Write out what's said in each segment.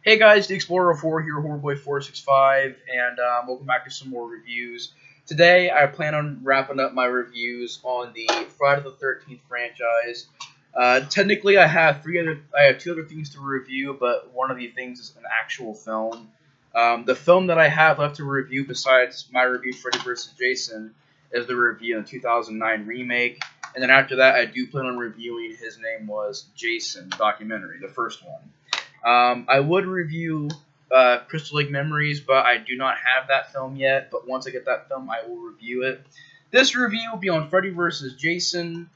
Hey guys, the Explorer 4 here, Horrorboy465, and welcome back to some more reviews. Today, I plan on wrapping up my reviews on the Friday the 13th franchise. Technically, I have two other things to review, but one of the things is an actual film. The film that I have left to review, besides my review Freddy vs. Jason, is the review of the 2009 remake. And then after that, I do plan on reviewing His Name Was Jason documentary, the first one. I would review Crystal Lake Memories, but I do not have that film yet. But once I get that film, I will review it. This review will be on Freddy vs. Jason.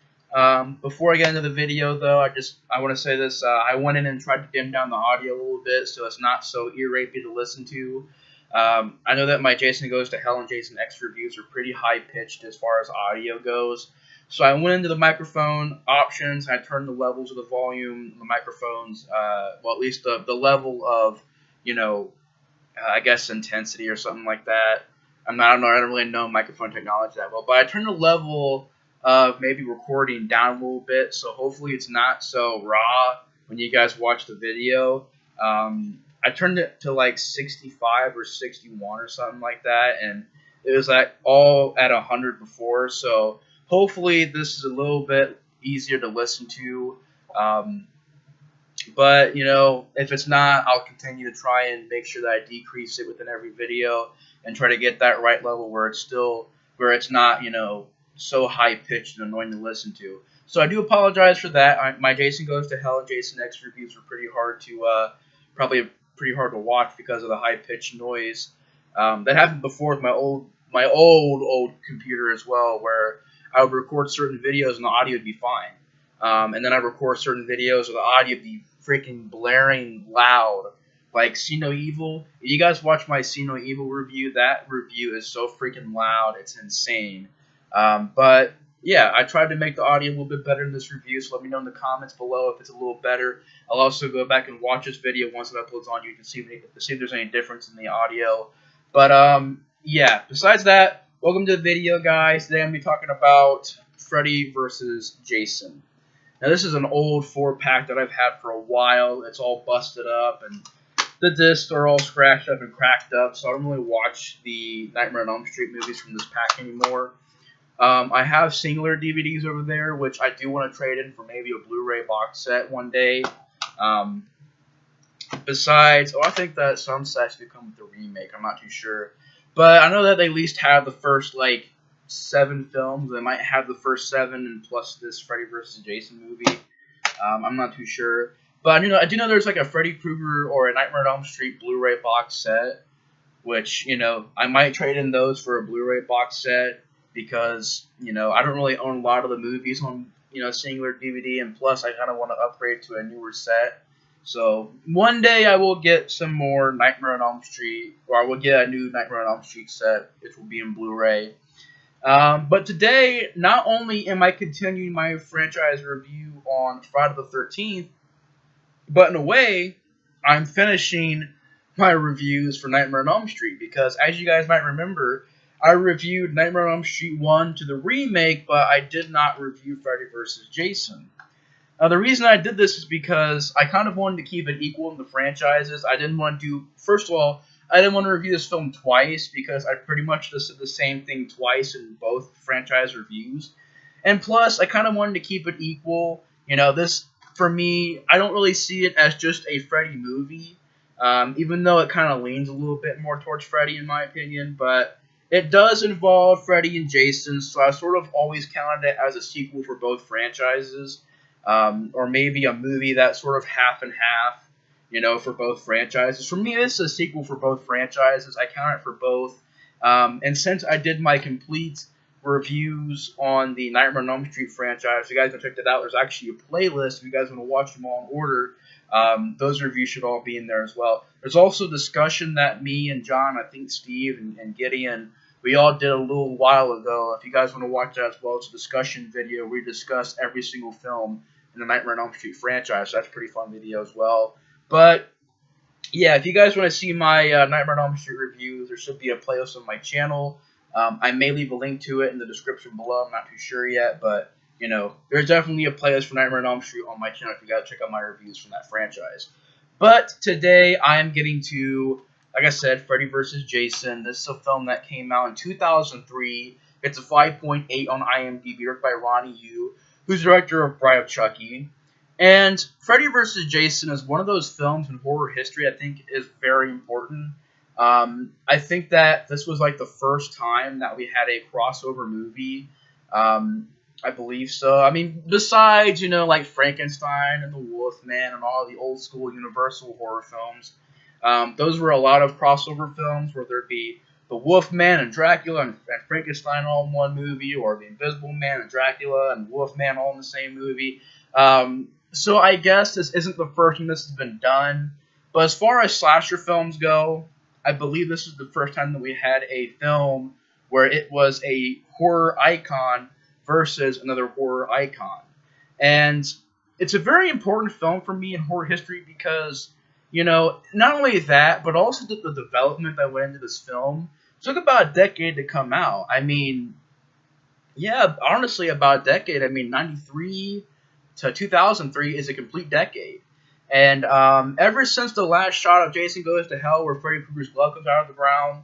Before I get into the video, though, I want to say this. I went in and tried to dim down the audio a little bit, so it's not so ear-rapey to listen to. I know that my Jason Goes to Hell and Jason X reviews are pretty high-pitched as far as audio goes. So I went into the microphone options, and I turned the levels of the volume, the microphones, well, at least the level of, I guess intensity or something like that. I don't really know microphone technology that well, but I turned the level of maybe recording down a little bit, so hopefully it's not so raw when you guys watch the video. I turned it to like 65 or 61 or something like that, and it was like all at 100 before, so hopefully this is a little bit easier to listen to. But, if it's not, I'll continue to try and make sure that I decrease it within every video and try to get that right level where it's not, so high-pitched and annoying to listen to. So I do apologize for that. My Jason Goes to Hell and Jason X reviews were pretty hard to watch because of the high-pitched noise. That happened before with my old computer as well, where I would record certain videos and the audio would be fine. And then I'd record certain videos where the audio would be freaking blaring loud. Like See No Evil. If you guys watch my See No Evil review, that review is so freaking loud. It's insane. But yeah, I tried to make the audio a little bit better in this review, so let me know in the comments below if it's a little better. I'll also go back and watch this video once it uploads on YouTube to see if there's any difference in the audio. But yeah, besides that, welcome to the video, guys. Today I'm going to be talking about Freddy vs. Jason. Now, this is an old 4-pack that I've had for a while. It's all busted up, and the discs are all scratched up and cracked up, so I don't really watch the Nightmare on Elm Street movies from this pack anymore. I have singular DVDs over there, which I do want to trade in for maybe a Blu-ray box set one day. Besides, I think that some sets could come with the remake. I'm not too sure. But I know that they at least have the first, 7 films. They might have the first 7 and plus this Freddy vs. Jason movie. I'm not too sure. But I do know there's a Freddy Krueger or a Nightmare on Elm Street Blu-ray box set, which, I might trade in those for a Blu-ray box set because, I don't really own a lot of the movies on, singular DVD, and plus I kind of want to upgrade to a newer set. So one day I will get some more Nightmare on Elm Street, or I will get a new Nightmare on Elm Street set, which will be in Blu-ray. But today, not only am I continuing my franchise review on Friday the 13th, but in a way, I'm finishing my reviews for Nightmare on Elm Street, because as you guys might remember, I reviewed Nightmare on Elm Street 1 to the remake, but I did not review Freddy vs. Jason. Now, the reason I did this is because I kind of wanted to keep it equal in the franchises. I didn't want to do, first of all, I didn't want to review this film twice because I pretty much just did the same thing twice in both franchise reviews. And plus, I kind of wanted to keep it equal. This, for me, I don't really see it as just a Freddy movie, even though it kind of leans a little bit more towards Freddy in my opinion, but it does involve Freddy and Jason, so I sort of always counted it as a sequel for both franchises. Or maybe a movie that's sort of half and half, for both franchises. For me, this is a sequel for both franchises. I count it for both. And since I did my complete reviews on the Nightmare on Elm Street franchise, if you guys want to check that out, there's actually a playlist. If you guys want to watch them all in order, those reviews should all be in there as well. There's also discussion that me and John, I think Steve and Gideon, we all did a little while ago. If you guys want to watch that as well, it's a discussion video. We discuss every single film in the Nightmare on Elm Street franchise. So that's a pretty fun video as well. But yeah, if you guys want to see my Nightmare on Elm Street reviews, there should be a playlist on my channel. I may leave a link to it in the description below. I'm not too sure yet, but there's definitely a playlist for Nightmare on Elm Street on my channel if you guys check out my reviews from that franchise. But today I am getting to, like I said, Freddy vs. Jason. This is a film that came out in 2003. It's a 5.8 on IMDb, directed by Ronnie Yu, who's director of Bride of Chucky. And Freddy vs. Jason is one of those films in horror history I think is very important. I think that this was like the first time that we had a crossover movie. I believe so. I mean, besides, like Frankenstein and the Wolfman and all the old school Universal horror films, those were a lot of crossover films where there'd be the Wolfman and Dracula and Frankenstein all in one movie, or the Invisible Man and Dracula and Wolfman all in the same movie. So I guess this isn't the first time this has been done. But as far as slasher films go, I believe this is the first time that we had a film where it was a horror icon versus another horror icon. And it's a very important film for me in horror history because, not only that, but also the development that went into this film. It took about a decade to come out. I mean, yeah, honestly, about a decade. I mean, 93 to 2003 is a complete decade. And ever since the last shot of Jason Goes to Hell, where Freddy Krueger's glove comes out of the ground,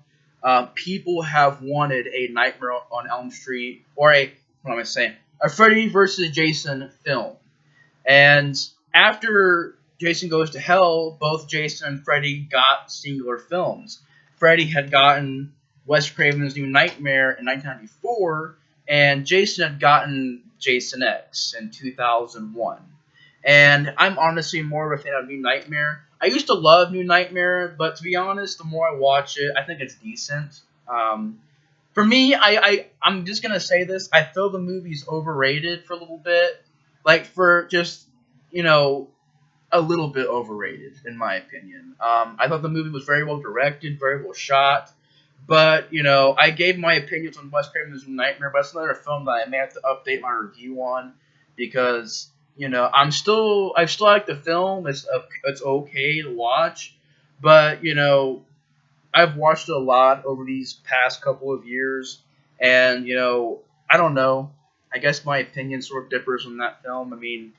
people have wanted a Nightmare on Elm Street, or a Freddy versus Jason film. And after Jason Goes to Hell, both Jason and Freddy got singular films. Freddy had gotten Wes Craven's New Nightmare in 1994, and Jason had gotten Jason X in 2001. And I'm honestly more of a fan of New Nightmare. I used to love New Nightmare, but to be honest, the more I watch it, I think it's decent. For me, I'm just going to say this. I feel the movie's overrated for a little bit. Like, for just, a little bit overrated, in my opinion. I thought the movie was very well directed, very well shot. But, I gave my opinions on Wes Craven's New Nightmare, but it's another film that I may have to update my review on because, I still like the film. It's okay to watch, but, I've watched it a lot over these past couple of years, and, I don't know. I guess my opinion sort of differs on that film. I mean,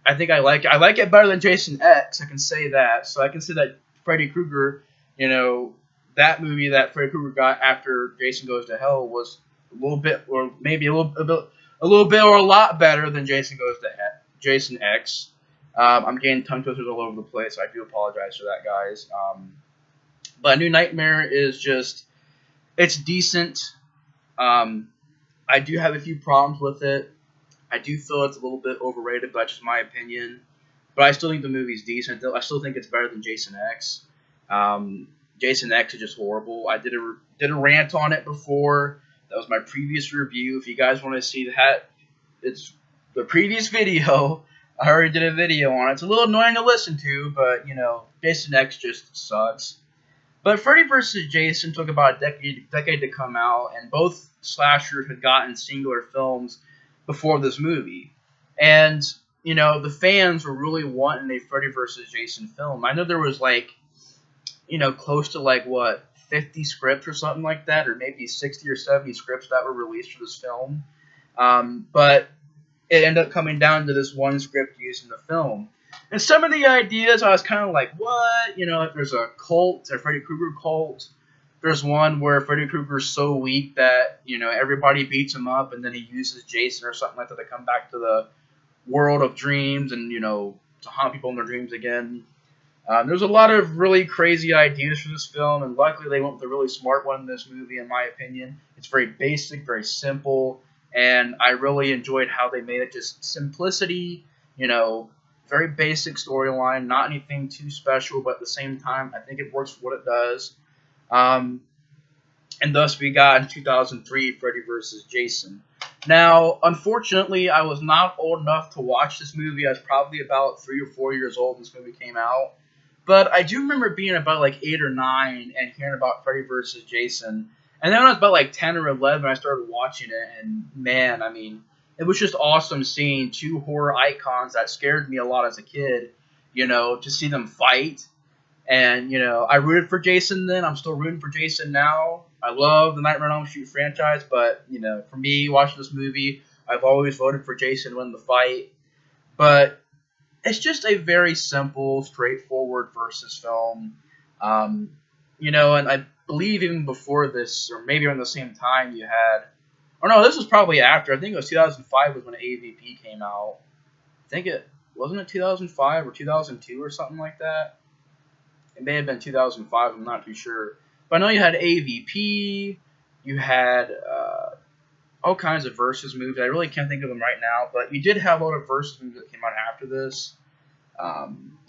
I think I like it. I like it better than Jason X. I can say that. So I can say that Freddy Krueger, that movie that Freddy Krueger got after Jason Goes to Hell was a little bit, or maybe a little bit or a lot better than Jason X. I'm getting tongue twisters all over the place. So I do apologize for that, guys. But New Nightmare is just, it's decent. I do have a few problems with it. I do feel it's a little bit overrated, but that's just my opinion. But I still think the movie's decent. I still think it's better than Jason X. Jason X is just horrible. I did a rant on it before. That was my previous review. If you guys want to see that, it's the previous video. I already did a video on it. It's a little annoying to listen to, but, Jason X just sucks. But Freddy vs. Jason took about a decade to come out, and both slashers had gotten singular films before this movie. And, the fans were really wanting a Freddy vs. Jason film. I know there was, close to, 50 scripts or something like that, or maybe 60 or 70 scripts that were released for this film. But it ended up coming down to this one script used in the film. And some of the ideas, I was kind of like, what? There's a cult, a Freddy Krueger cult. There's one where Freddy Krueger's so weak that, everybody beats him up, and then he uses Jason or something like that to come back to the world of dreams and, to haunt people in their dreams again. There's a lot of really crazy ideas for this film, and luckily they went with a really smart one in this movie, in my opinion. It's very basic, very simple, and I really enjoyed how they made it just simplicity, very basic storyline, not anything too special, but at the same time, I think it works for what it does. And thus we got in 2003 Freddy vs. Jason. Now, unfortunately, I was not old enough to watch this movie. I was probably about 3 or 4 years old when this movie came out. But I do remember being about 8 or 9 and hearing about Freddy vs. Jason. And then when I was about 10 or 11, I started watching it. And man, I mean, it was just awesome seeing two horror icons that scared me a lot as a kid, to see them fight. And, I rooted for Jason then. I'm still rooting for Jason now. I love the Nightmare on Elm Street franchise, but, for me, watching this movie, I've always voted for Jason to win the fight. But it's just a very simple, straightforward versus film. Um, and I believe even before this, or maybe around the same time, you had. Oh no, this was probably after. I think it was 2005 was when AVP came out. I think it wasn't it 2005 or 2002 or something like that. It may have been 2005. I'm not too sure. But I know you had AVP. You had all kinds of versus movies. I really can't think of them right now. But you did have a lot of versus movies that came out after this.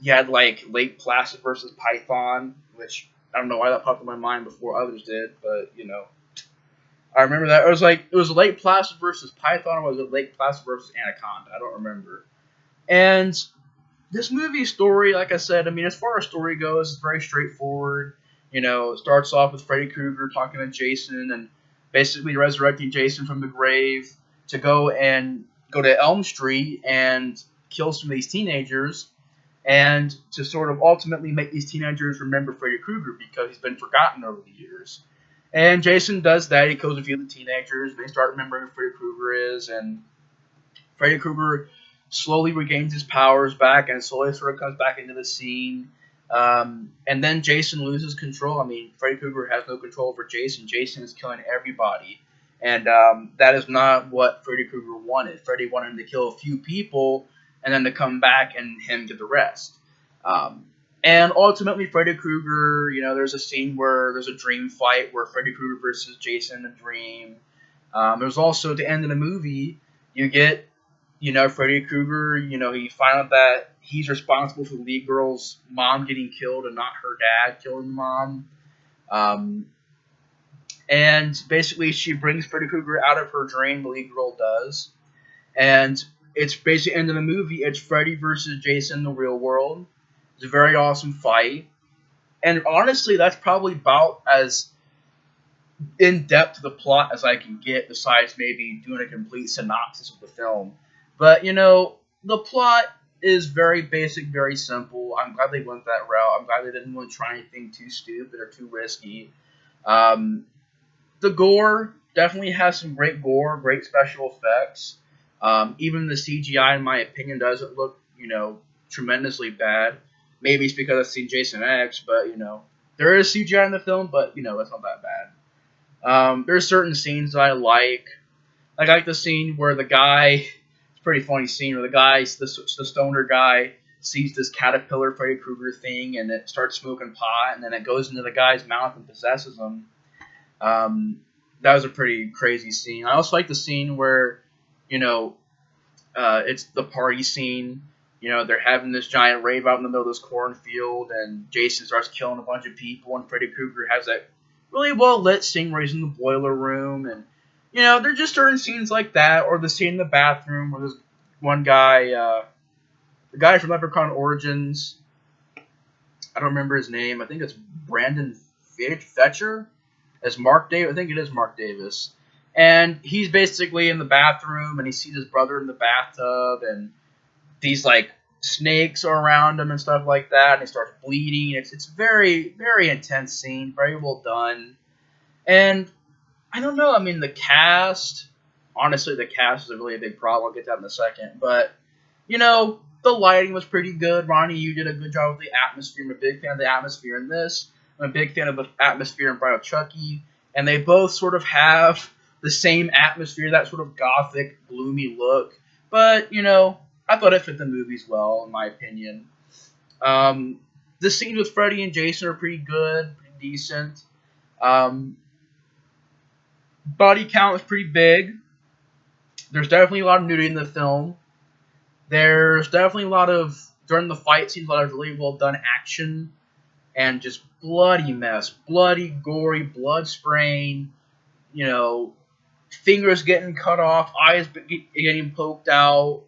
You had like Lake Placid versus Python, which I don't know why that popped in my mind before others did, but I remember that. It was Lake Placid versus Python, or was it Lake Placid versus Anaconda? I don't remember. And this movie story, like I said, I mean, as far as story goes, it's very straightforward. It starts off with Freddy Krueger talking to Jason and basically resurrecting Jason from the grave to go to Elm Street and kill some of these teenagers, and to sort of ultimately make these teenagers remember Freddy Krueger because he's been forgotten over the years. And Jason does that. He kills a few of the teenagers, and they start remembering who Freddy Krueger is, and Freddy Krueger slowly regains his powers back and slowly sort of comes back into the scene. And then Jason loses control. I mean, Freddy Krueger has no control over Jason. Jason is killing everybody. And that is not what Freddy Krueger wanted. Freddy wanted him to kill a few people and then to come back and him get the rest. And ultimately, Freddy Krueger, there's a scene where there's a dream fight where Freddy Krueger versus Jason in a dream. There's also, at the end of the movie, you get, Freddy Krueger, he found out that he's responsible for the lead girl's mom getting killed and not her dad killing the mom. And basically, she brings Freddy Krueger out of her dream, the lead girl does. And it's basically end of the movie. It's Freddy versus Jason in the real world. It's a very awesome fight. And honestly, that's probably about as in-depth to the plot as I can get, besides maybe doing a complete synopsis of the film. But, the plot is very basic, very simple. I'm glad they went that route. I'm glad they didn't want to try anything too stupid or too risky. The gore definitely has some great gore, great special effects. Even the CGI, in my opinion, doesn't look, tremendously bad. Maybe it's because I've seen Jason X, but, there is CGI in the film, but, it's not that bad. There's certain scenes that I like. I like the scene where the guy, it's a pretty funny scene, where the guy, the stoner guy, sees this caterpillar Freddy Krueger thing, and it starts smoking pot, and then it goes into the guy's mouth and possesses him. That was a pretty crazy scene. I also like the scene where, it's the party scene. They're having this giant rave out in the middle of this cornfield, and Jason starts killing a bunch of people, and Freddy Krueger has that really well-lit scene where he's in the boiler room, and, there's just certain scenes like that, or the scene in the bathroom where there's one guy, the guy from Leprechaun Origins, I don't remember his name, I think it's Brandon Fetcher, as Mark Davis, I think it is Mark Davis, and he's basically in the bathroom, and he sees his brother in the bathtub, and these, snakes are around him and stuff like that, and he starts bleeding. It's very, very intense scene, very well done. And I don't know, I mean, the cast, honestly, the cast is a really big problem. I'll get to that in a second. But, the lighting was pretty good. Ronnie, you did a good job with the atmosphere. I'm a big fan of the atmosphere in this. I'm a big fan of the atmosphere in Bride of Chucky. And they both sort of have the same atmosphere, that sort of gothic, gloomy look. But, I thought it fit the movies well, in my opinion. The scenes with Freddy and Jason are pretty good, pretty decent. Body count is pretty big. There's definitely a lot of nudity in the film. There's definitely a lot of, during the fight scenes, a lot of really well done action. And just bloody mess. Bloody, gory, blood spraying. Fingers getting cut off. Eyes getting poked out.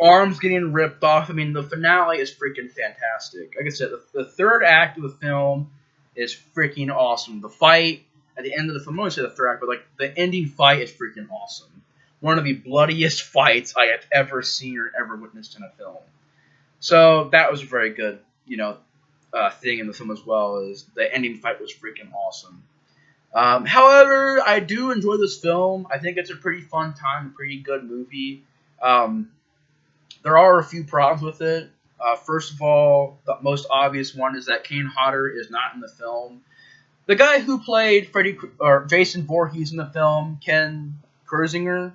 Arms getting ripped off. I mean, the finale is freaking fantastic. Like I said, the third act of the film is freaking awesome. The fight at the end of the film, I won't say the third act, but the ending fight is freaking awesome. One of the bloodiest fights I have ever seen or ever witnessed in a film. So that was a very good, thing in the film as well. Is the ending fight was freaking awesome. However, I do enjoy this film. I think it's a pretty fun time, a pretty good movie. There are a few problems with it. First of all, the most obvious one is that Kane Hodder is not in the film. The guy who played Freddy or Jason Voorhees in the film, Ken Kersinger,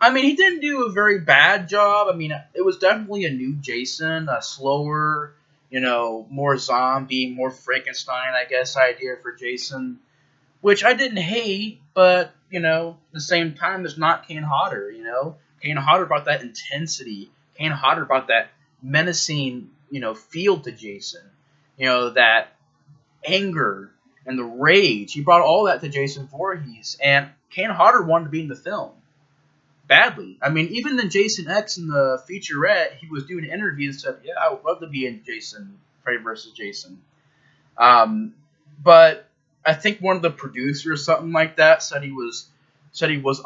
I mean, he didn't do a very bad job. I mean, it was definitely a new Jason, a slower, more zombie, more Frankenstein, I guess, idea for Jason, which I didn't hate, but, at the same time, it's not Kane Hodder. Kane Hodder brought that intensity. Kane Hodder brought that menacing, feel to Jason. That anger and the rage. He brought all that to Jason Voorhees, and Kane Hodder wanted to be in the film badly. I mean, even in Jason X in the featurette, he was doing interviews and said, "Yeah, I would love to be in Freddy vs. Jason." But I think one of the producers, something like that, said he was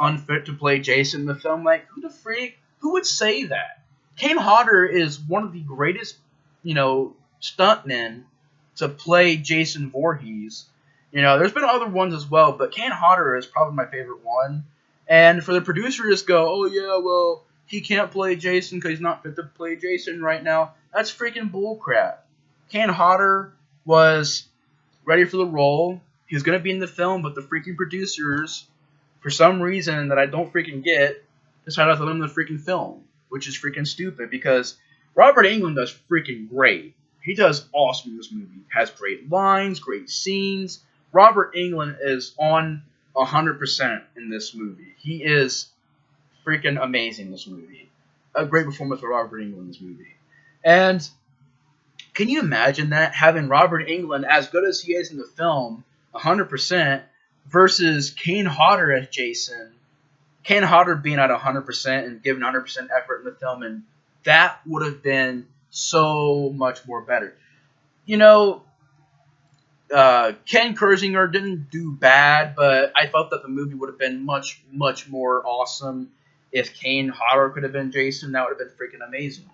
unfit to play Jason in the film. Like, who would say that? Kane Hodder is one of the greatest, stuntmen to play Jason Voorhees. There's been other ones as well, but Kane Hodder is probably my favorite one. And for the producer to just go, "Oh yeah, well, he can't play Jason because he's not fit to play Jason right now," that's freaking bullcrap. Kane Hodder was ready for the role. He was going to be in the film, but the freaking producers, for some reason that I don't freaking get, decided to let him in the freaking film, which is freaking stupid because Robert Englund does freaking great. He does awesome in this movie. Has great lines, great scenes. Robert Englund is on 100% in this movie. He is freaking amazing in this movie. A great performance by Robert Englund in this movie. And can you imagine that? Having Robert Englund, as good as he is in the film, 100%, versus Kane Hodder as Jason. Kane Hodder being at 100% and giving 100% effort in the film, and that would have been so much more better. Ken Kersinger didn't do bad, but I felt that the movie would have been much, much more awesome if Kane Hodder could have been Jason. That would have been freaking amazing.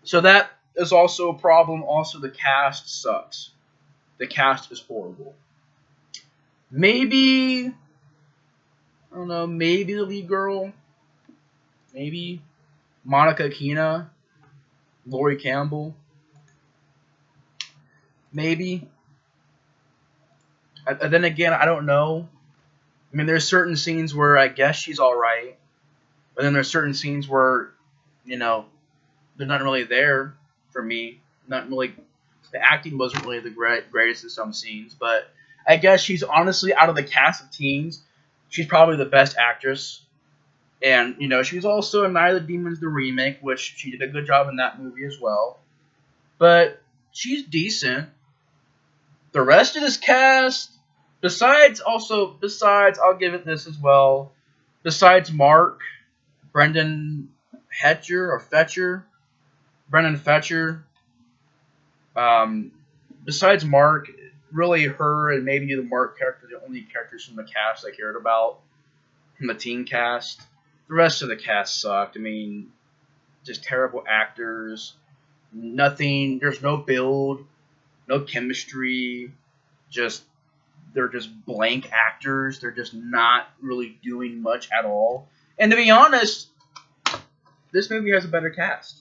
So that is also a problem. Also, the cast sucks. The cast is horrible. Maybe, I don't know, maybe the lead girl, maybe Monica Keena, Laurie Campbell, maybe. Then again, I don't know. I mean, there's certain scenes where I guess she's alright, but then there's certain scenes where, they're not really there for me. Not really, the acting wasn't really the greatest in some scenes, but I guess she's honestly, out of the cast of teens, she's probably the best actress. And, she's also in Night of the Demons, the remake, which she did a good job in that movie as well. But she's decent. The rest of this cast, besides, I'll give it this as well, besides Mark, Brendan Fetcher, besides Mark, really her and maybe the Mark character, the only characters from the cast I cared about, from the teen cast. The rest of the cast sucked. I mean, just terrible actors, nothing, there's no build, no chemistry, they're just blank actors. They're just not really doing much at all. And to be honest, this movie has a better cast.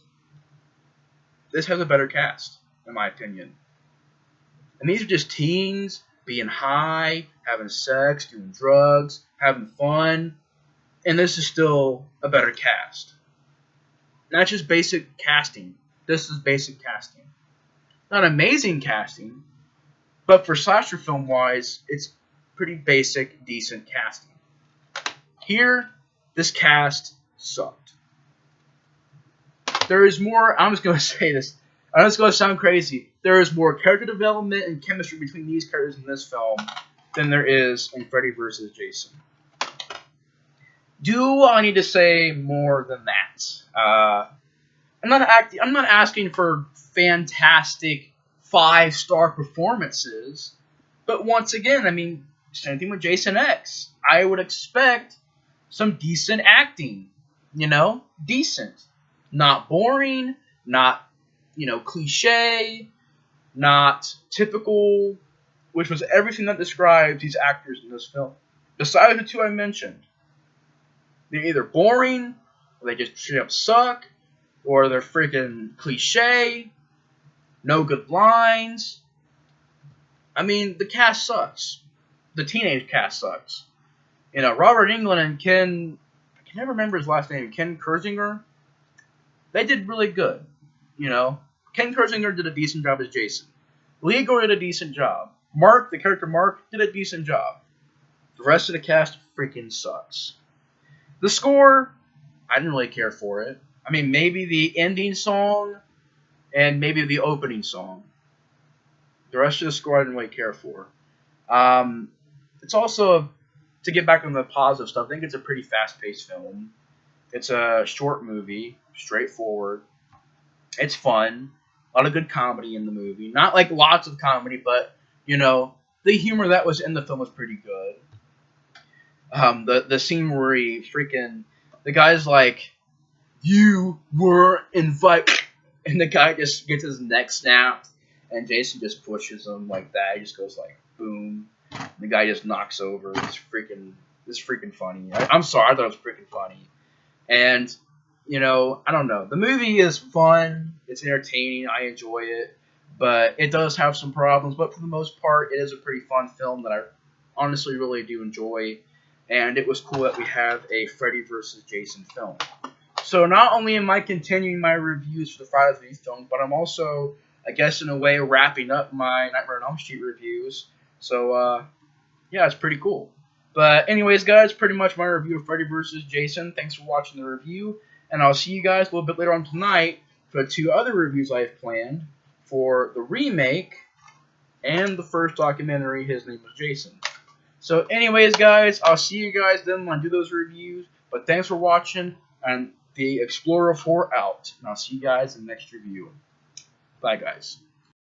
This has a better cast, in my opinion. And these are just teens being high, having sex, doing drugs, having fun. And this is still a better cast. Not just basic casting. This is basic casting. Not amazing casting, but for slasher film wise, it's pretty basic, decent casting. Here, this cast sucked. There is more, I'm just going to say this, I know it's going to sound crazy, there is more character development and chemistry between these characters in this film than there is in Freddy vs. Jason. Do I need to say more than that? I'm not asking for fantastic 5-star performances, but once again, I mean, same thing with Jason X. I would expect some decent acting, decent, not boring, not cliche, not typical, which was everything that describes these actors in this film. Besides the two I mentioned, they're either boring, or they just straight up suck, or they're freaking cliche, no good lines. I mean, the cast sucks. The teenage cast sucks. You know, Robert Englund and I can never remember his last name, Ken Kersinger, they did really good. You know, Ken Kersinger did a decent job as Jason. Leagoor did a decent job. Mark, the character Mark, did a decent job. The rest of the cast freaking sucks. The score, I didn't really care for it. I mean, maybe the ending song and maybe the opening song. The rest of the score I didn't really care for. It's also, to get back on the positive stuff, I think it's a pretty fast-paced film. It's a short movie, straightforward. It's fun. A lot of good comedy in the movie. Not like lots of comedy, but, you know, the humor that was in the film was pretty good. The scene where the guy's like, you were invited, and the guy just gets his neck snapped, and Jason just pushes him like that. He just goes like, boom. And the guy just knocks over. It's freaking funny. I'm sorry, I thought it was freaking funny. And, you know, I don't know. The movie is fun. It's entertaining. I enjoy it. But it does have some problems. But for the most part, it is a pretty fun film that I honestly really do enjoy. And it was cool that we have a Freddy vs. Jason film. So not only am I continuing my reviews for the Friday the 13th film, but I'm also, I guess in a way, wrapping up my Nightmare on Elm Street reviews. So, yeah, it's pretty cool. But anyways, guys, pretty much my review of Freddy vs. Jason. Thanks for watching the review. And I'll see you guys a little bit later on tonight for the 2 other reviews I have planned for the remake and the first documentary, His Name Was Jason. So anyways, guys, I'll see you guys then when I do those reviews. But thanks for watching, and the Explorer 4 out. And I'll see you guys in the next review. Bye, guys.